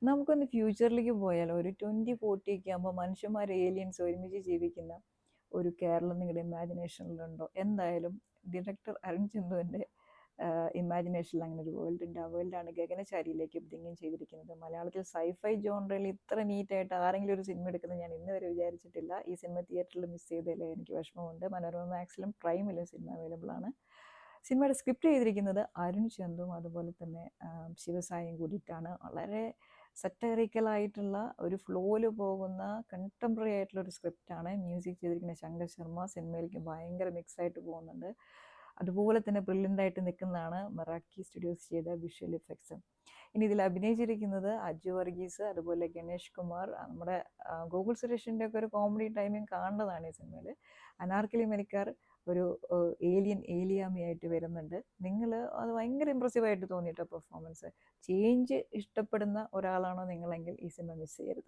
നമുക്കൊന്ന് ഫ്യൂച്ചറിലേക്ക് പോയാലോ? ഒരു 2040 ഒക്കെ ആകുമ്പോൾ മനുഷ്യന്മാർ ഏലിയൻസ് ഒരുമിച്ച് ജീവിക്കുന്ന ഒരു കേരളം നിങ്ങളുടെ ഇമാജിനേഷനിലുണ്ടോ? എന്തായാലും ഡയറക്ടർ അരുൺ ചന്തുവിൻ്റെ ഇമാജിനേഷനിൽ അങ്ങനെ ഒരു വേൾഡ് ഉണ്ട്. ആ വേൾഡാണ് ഗഗനചാരിയിലേക്ക് ബ്രിങ്ങിങ് ചെയ്തിരിക്കുന്നത്. മലയാളത്തിൽ സൈഫൈ ജോണറിൽ ഇത്ര നീറ്റായിട്ട് ആരെങ്കിലും ഒരു സിനിമ എടുക്കുന്നത് ഞാൻ ഇന്ന് വരെ വിചാരിച്ചിട്ടില്ല. ഈ സിനിമ തിയേറ്ററിൽ മിസ് ചെയ്തതിൽ എനിക്ക് വിഷമമുണ്ട്. മനോരമ മാക്സിലും പ്രൈമിലും സിനിമ അവൈലബിൾ ആണ്. സിനിമയുടെ സ്ക്രിപ്റ്റ് ചെയ്തിരിക്കുന്നത് അരുൺ ചന്തുവും അതുപോലെ തന്നെ ശിവസായും കൂടിയിട്ടാണ്. വളരെ സറ്ററിക്കലായിട്ടുള്ള ഒരു ഫ്ലോയിൽ പോകുന്ന കണ്ടംപററി ആയിട്ടുള്ള ഒരു സ്ക്രിപ്റ്റാണ്. മ്യൂസിക് ചെയ്തിരിക്കുന്ന ശങ്കർ ശർമ്മ. സിനിമയിലേക്ക് ഭയങ്കര മിക്സായിട്ട് പോകുന്നുണ്ട്. അതുപോലെ തന്നെ ബ്രില്യൻ്റ് ആയിട്ട് നിൽക്കുന്നതാണ് മെറാക്കി സ്റ്റുഡിയോസ് ചെയ്ത വിഷ്വൽ ഇഫക്ട്സ്. ഇനി ഇതിൽ അഭിനയിച്ചിരിക്കുന്നത് അജു വർഗീസ്, അതുപോലെ ഗണേഷ് കുമാർ, നമ്മുടെ ഗോകുൽ സുരേഷിൻ്റെ ഒക്കെ ഒരു കോമഡി ടൈമിങ് കാണേണ്ടതാണ് ഈ സിനിമയിൽ. അനാർക്കലി മരിക്കാർ ഒരു ഏലിയാമയായിട്ട് വരുന്നുണ്ട്. നിങ്ങൾ അത് ഭയങ്കര ഇമ്പ്രസീവായിട്ട് തോന്നിയിട്ടോ പെർഫോമൻസ്. ചേഞ്ച് ഇഷ്ടപ്പെടുന്ന ഒരാളാണോ നിങ്ങളെങ്കിൽ ഈ സിനിമ മിസ് ചെയ്യരുത്.